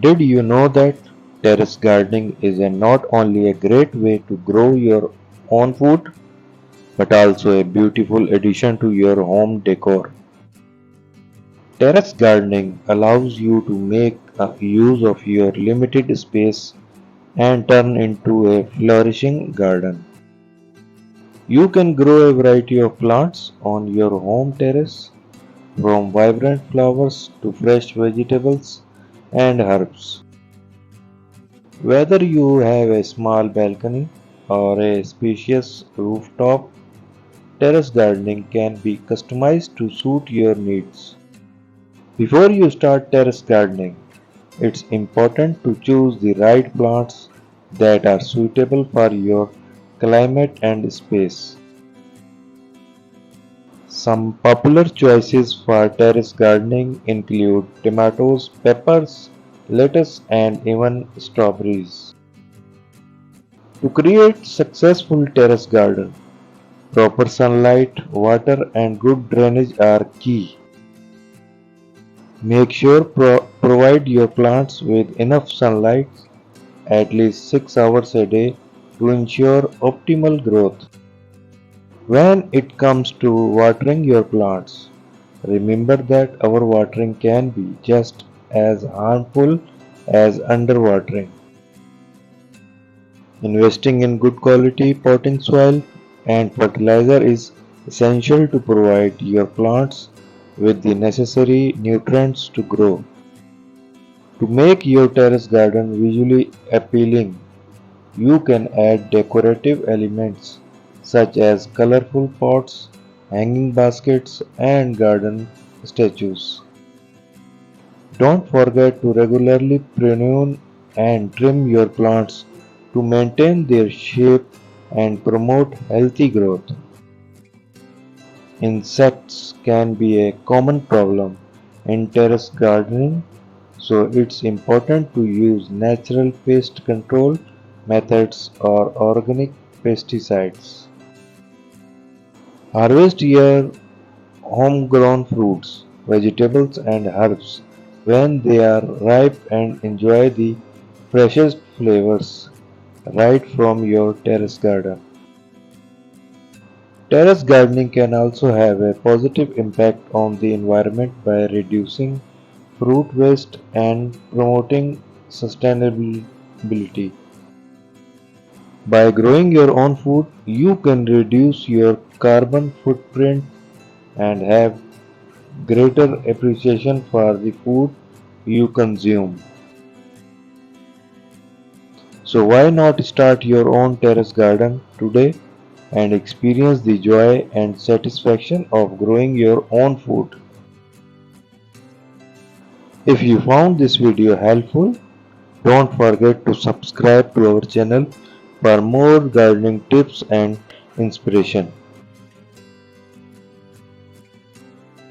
Did you know that terrace gardening is not only a great way to grow your own food, but also a beautiful addition to your home decor? Terrace gardening allows you to make use of your limited space and turn into a flourishing garden. You can grow a variety of plants on your home terrace, from vibrant flowers to fresh vegetables and herbs. Whether you have a small balcony or a spacious rooftop, terrace gardening can be customized to suit your needs. Before you start terrace gardening, it's important to choose the right plants that are suitable for your climate and space. Some popular choices for terrace gardening include tomatoes, peppers, lettuce, and even strawberries. To create successful terrace garden, proper sunlight, water, and good drainage are key. Make sure provide your plants with enough sunlight, at least 6 hours a day, to ensure optimal growth. When it comes to watering your plants, remember that overwatering can be just as harmful as underwatering. Investing in good quality potting soil and fertilizer is essential to provide your plants with the necessary nutrients to grow. To make your terrace garden visually appealing, you can add decorative elements such as colorful pots, hanging baskets, and garden statues. Don't forget to regularly prune and trim your plants to maintain their shape and promote healthy growth. Insects can be a common problem in terrace gardening, so it's important to use natural pest control methods or organic pesticides. Harvest your homegrown fruits, vegetables, and herbs when they are ripe and enjoy the freshest flavors right from your terrace garden. Terrace gardening can also have a positive impact on the environment by reducing fruit waste and promoting sustainability. By growing your own food, you can reduce your carbon footprint and have greater appreciation for the food you consume. So why not start your own terrace garden today and experience the joy and satisfaction of growing your own food? If you found this video helpful, don't forget to subscribe to our channel for more gardening tips and inspiration.